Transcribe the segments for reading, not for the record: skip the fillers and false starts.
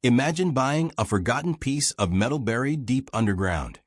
Imagine buying a forgotten piece of metal buried deep underground,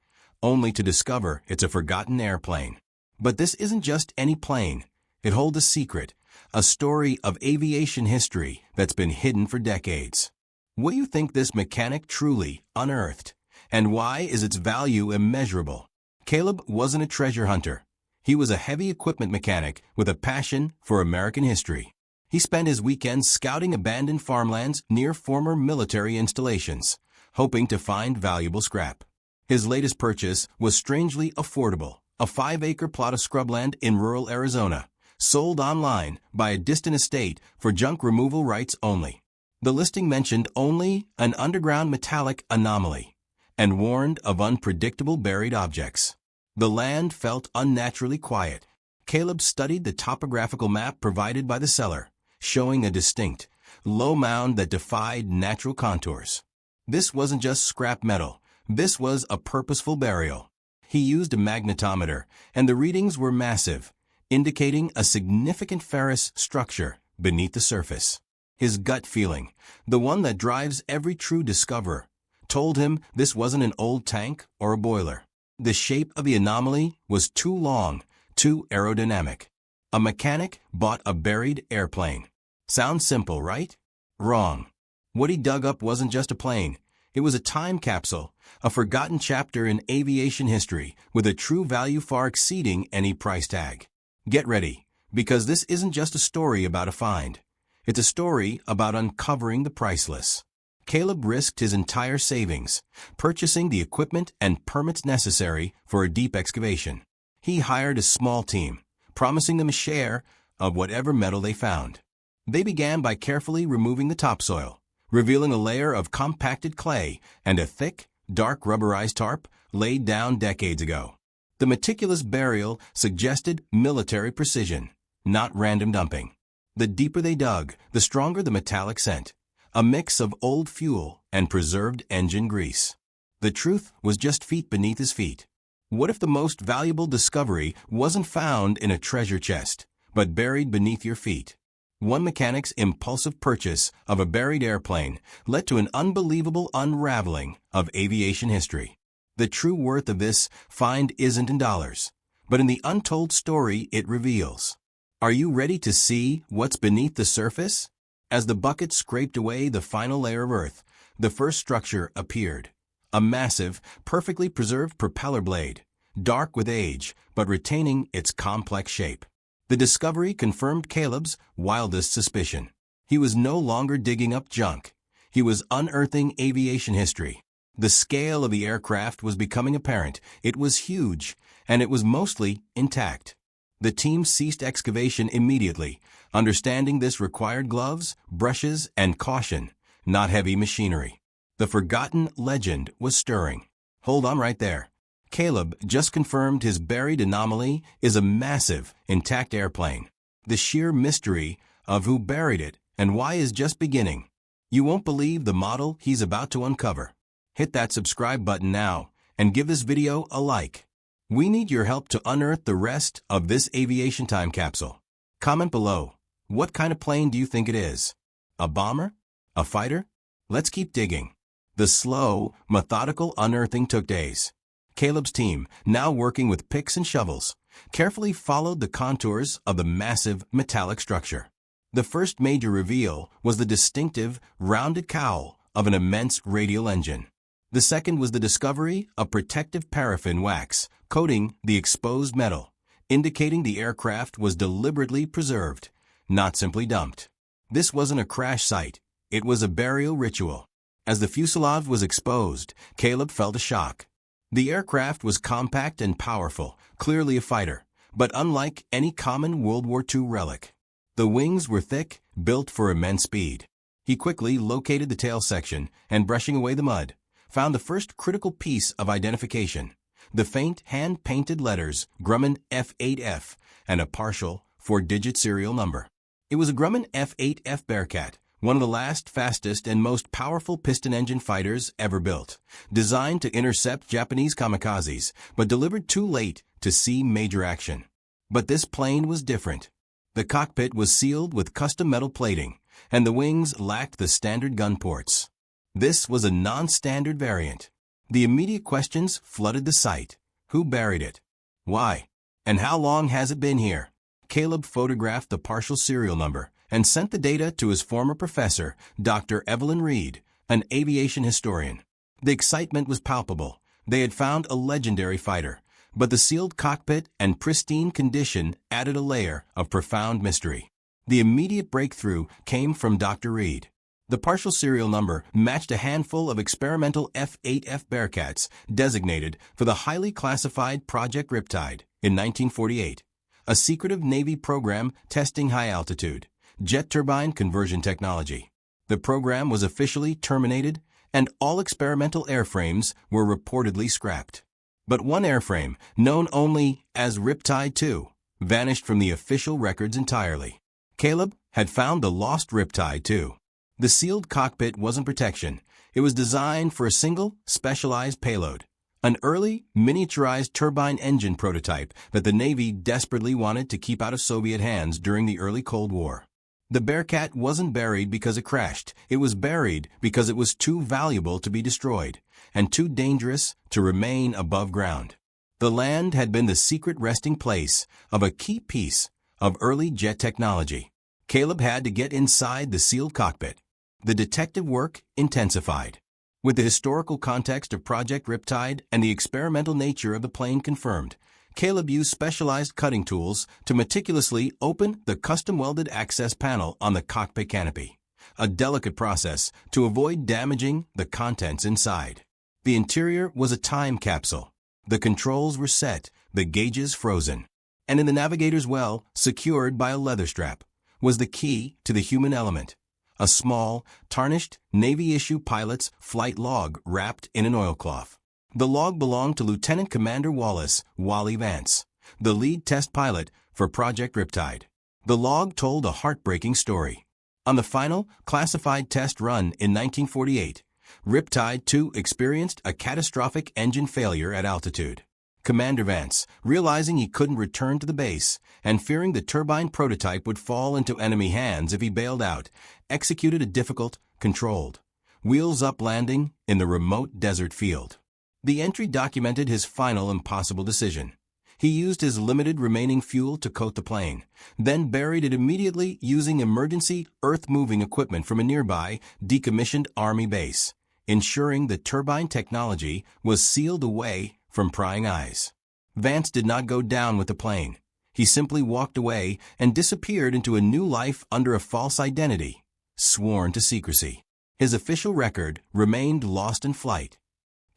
only to discover it's a forgotten airplane. But this isn't just any plane. It holds a secret, a story of aviation history that's been hidden for decades. What do you think this mechanic truly unearthed? And why is its value immeasurable? Caleb wasn't a treasure hunter. He was a heavy equipment mechanic with a passion for American history. He spent his weekends scouting abandoned farmlands near former military installations, hoping to find valuable scrap. His latest purchase was strangely affordable, a 5-acre plot of scrubland in rural Arizona, sold online by a distant estate for junk removal rights only. The listing mentioned only an underground metallic anomaly and warned of unpredictable buried objects. The land felt unnaturally quiet. Caleb studied the topographical map provided by the seller, showing a distinct, low mound that defied natural contours. This wasn't just scrap metal. This was a purposeful burial. He used a magnetometer, and the readings were massive, indicating a significant ferrous structure beneath the surface. His gut feeling, the one that drives every true discoverer, told him this wasn't an old tank or a boiler. The shape of the anomaly was too long, too aerodynamic. A mechanic bought a buried airplane. Sounds simple, right? Wrong. What he dug up wasn't just a plane. It was a time capsule, a forgotten chapter in aviation history with a true value far exceeding any price tag. Get ready, because this isn't just a story about a find. It's a story about uncovering the priceless. Caleb risked his entire savings, purchasing the equipment and permits necessary for a deep excavation. He hired a small team, promising them a share of whatever metal they found. They began by carefully removing the topsoil, revealing a layer of compacted clay and a thick, dark rubberized tarp laid down decades ago. The meticulous burial suggested military precision, not random dumping. The deeper they dug, the stronger the metallic scent, a mix of old fuel and preserved engine grease. The truth was just feet beneath his feet. What if the most valuable discovery wasn't found in a treasure chest, but buried beneath your feet? One mechanic's impulsive purchase of a buried airplane led to an unbelievable unraveling of aviation history. The true worth of this find isn't in dollars, but in the untold story it reveals. Are you ready to see what's beneath the surface? As the bucket scraped away the final layer of earth, the first structure appeared. A massive, perfectly preserved propeller blade, dark with age, but retaining its complex shape. The discovery confirmed Caleb's wildest suspicion. He was no longer digging up junk. He was unearthing aviation history. The scale of the aircraft was becoming apparent. It was huge, and it was mostly intact. The team ceased excavation immediately, understanding this required gloves, brushes, and caution, not heavy machinery. The forgotten legend was stirring. Hold on right there. Caleb just confirmed his buried anomaly is a massive, intact airplane. The sheer mystery of who buried it and why is just beginning. You won't believe the model he's about to uncover. Hit that subscribe button now and give this video a like. We need your help to unearth the rest of this aviation time capsule. Comment below. What kind of plane do you think it is? A bomber? A fighter? Let's keep digging. The slow, methodical unearthing took days. Caleb's team, now working with picks and shovels, carefully followed the contours of the massive metallic structure. The first major reveal was the distinctive, rounded cowl of an immense radial engine. The second was the discovery of protective paraffin wax coating the exposed metal, indicating the aircraft was deliberately preserved, not simply dumped. This wasn't a crash site. It was a burial ritual. As the fuselage was exposed, Caleb felt a shock. The aircraft was compact and powerful, clearly a fighter, but unlike any common World War II relic. The wings were thick, built for immense speed. He quickly located the tail section and, brushing away the mud, found the first critical piece of identification: the faint hand-painted letters Grumman F8F and a partial 4-digit serial number. It was a Grumman F8F Bearcat, one of the last, fastest, and most powerful piston engine fighters ever built, designed to intercept Japanese kamikazes, but delivered too late to see major action. But this plane was different. The cockpit was sealed with custom metal plating, and the wings lacked the standard gun ports. This was a non-standard variant. The immediate questions flooded the site. Who buried it? Why? And how long has it been here? Caleb photographed the partial serial number and sent the data to his former professor, Dr. Evelyn Reed, an aviation historian. The excitement was palpable. They had found a legendary fighter, but the sealed cockpit and pristine condition added a layer of profound mystery. The immediate breakthrough came from Dr. Reed. The partial serial number matched a handful of experimental F-8F Bearcats designated for the highly classified Project Riptide in 1948, a secretive Navy program testing high-altitude jet turbine conversion technology. The program was officially terminated, and all experimental airframes were reportedly scrapped. But one airframe, known only as Riptide 2, vanished from the official records entirely. Caleb had found the lost Riptide 2. The sealed cockpit wasn't protection. It was designed for a single, specialized payload, an early, miniaturized turbine engine prototype that the Navy desperately wanted to keep out of Soviet hands during the early Cold War. The Bearcat wasn't buried because it crashed. It was buried because it was too valuable to be destroyed and too dangerous to remain above ground. The land had been the secret resting place of a key piece of early jet technology. Caleb had to get inside the sealed cockpit. The detective work intensified. With the historical context of Project Riptide and the experimental nature of the plane confirmed, Caleb used specialized cutting tools to meticulously open the custom-welded access panel on the cockpit canopy, a delicate process to avoid damaging the contents inside. The interior was a time capsule. The controls were set, the gauges frozen, and in the navigator's well, secured by a leather strap, was the key to the human element. A small, tarnished, Navy-issue pilot's flight log wrapped in an oilcloth. The log belonged to Lieutenant Commander Wallace Wally Vance, the lead test pilot for Project Riptide. The log told a heartbreaking story. On the final, classified test run in 1948, Riptide 2 experienced a catastrophic engine failure at altitude. Commander Vance, realizing he couldn't return to the base and fearing the turbine prototype would fall into enemy hands if he bailed out, executed a difficult, controlled, wheels-up landing in the remote desert field. The entry documented his final impossible decision. He used his limited remaining fuel to coat the plane, then buried it immediately using emergency earth-moving equipment from a nearby, decommissioned Army base, ensuring the turbine technology was sealed away from prying eyes. Vance did not go down with the plane. He simply walked away and disappeared into a new life under a false identity, sworn to secrecy. His official record remained lost in flight.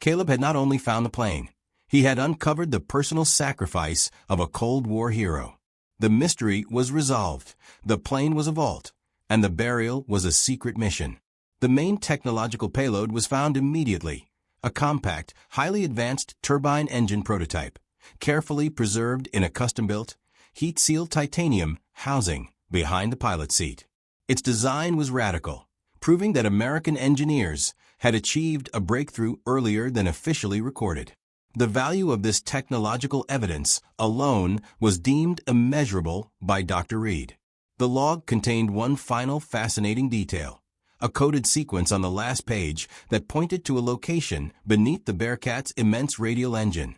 Caleb had not only found the plane, he had uncovered the personal sacrifice of a Cold War hero. The mystery was resolved, the plane was a vault, and the burial was a secret mission. The main technological payload was found immediately, a compact, highly advanced turbine engine prototype, carefully preserved in a custom-built, heat-sealed titanium housing behind the pilot's seat. Its design was radical, proving that American engineers had achieved a breakthrough earlier than officially recorded. The value of this technological evidence alone was deemed immeasurable by Dr. Reed. The log contained one final fascinating detail, a coded sequence on the last page that pointed to a location beneath the Bearcat's immense radial engine,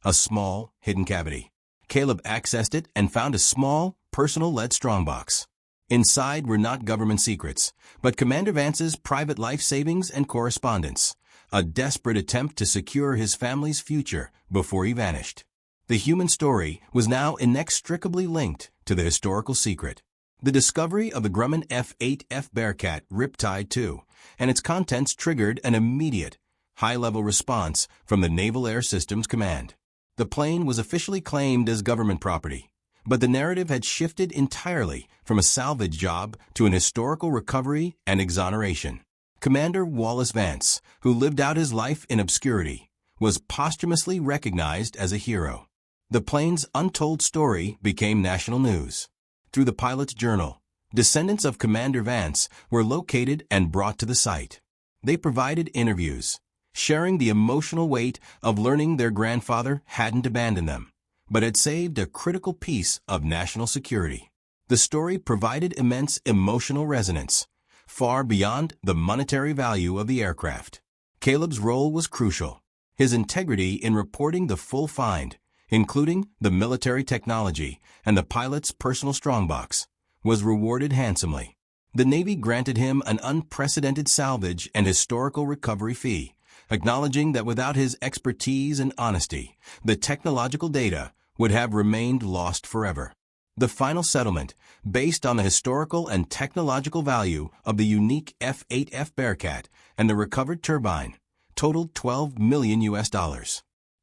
a small, hidden cavity. Caleb accessed it and found a small, personal lead strongbox. Inside were not government secrets, but Commander Vance's private life savings and correspondence, a desperate attempt to secure his family's future before he vanished. The human story was now inextricably linked to the historical secret. The discovery of the Grumman F-8F Bearcat Riptide 2 and its contents triggered an immediate, high-level response from the Naval Air Systems Command. The plane was officially claimed as government property, but the narrative had shifted entirely from a salvage job to an historical recovery and exoneration. Commander Wallace Vance, who lived out his life in obscurity, was posthumously recognized as a hero. The plane's untold story became national news. Through the pilot's journal, descendants of Commander Vance were located and brought to the site. They provided interviews, sharing the emotional weight of learning their grandfather hadn't abandoned them, but had saved a critical piece of national security. The story provided immense emotional resonance, far beyond the monetary value of the aircraft. Caleb's role was crucial. His integrity in reporting the full find, including the military technology and the pilot's personal strongbox, was rewarded handsomely. The Navy granted him an unprecedented salvage and historical recovery fee, acknowledging that without his expertise and honesty, the technological data would have remained lost forever. The final settlement, based on the historical and technological value of the unique F-8F Bearcat and the recovered turbine, totaled $12 million.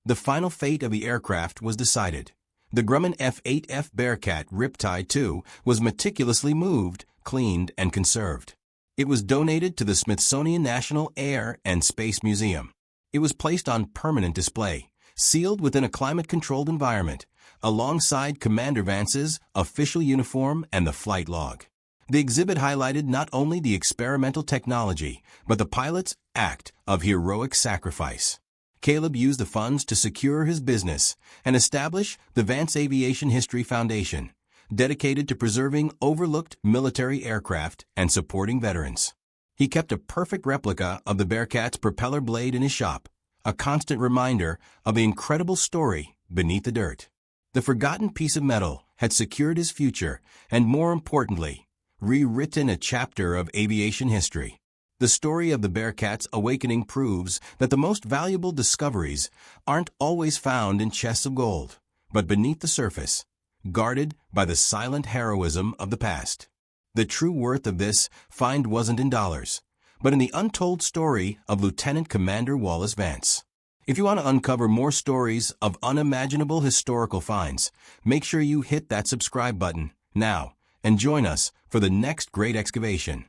The final fate of the aircraft was decided. The Grumman F-8F Bearcat Riptide II was meticulously moved, cleaned, and conserved. It was donated to the Smithsonian National Air and Space Museum. It was placed on permanent display, sealed within a climate-controlled environment, alongside Commander Vance's official uniform and the flight log. The exhibit highlighted not only the experimental technology, but the pilot's act of heroic sacrifice. Caleb used the funds to secure his business and establish the Vance Aviation History Foundation, dedicated to preserving overlooked military aircraft and supporting veterans. He kept a perfect replica of the Bearcat's propeller blade in his shop, a constant reminder of the incredible story beneath the dirt. The forgotten piece of metal had secured his future and, more importantly, rewritten a chapter of aviation history. The story of the Bearcat's awakening proves that the most valuable discoveries aren't always found in chests of gold, but beneath the surface, guarded by the silent heroism of the past. The true worth of this find wasn't in dollars, but in the untold story of Lieutenant Commander Wallace Vance. If you want to uncover more stories of unimaginable historical finds, make sure you hit that subscribe button now and join us for the next great excavation.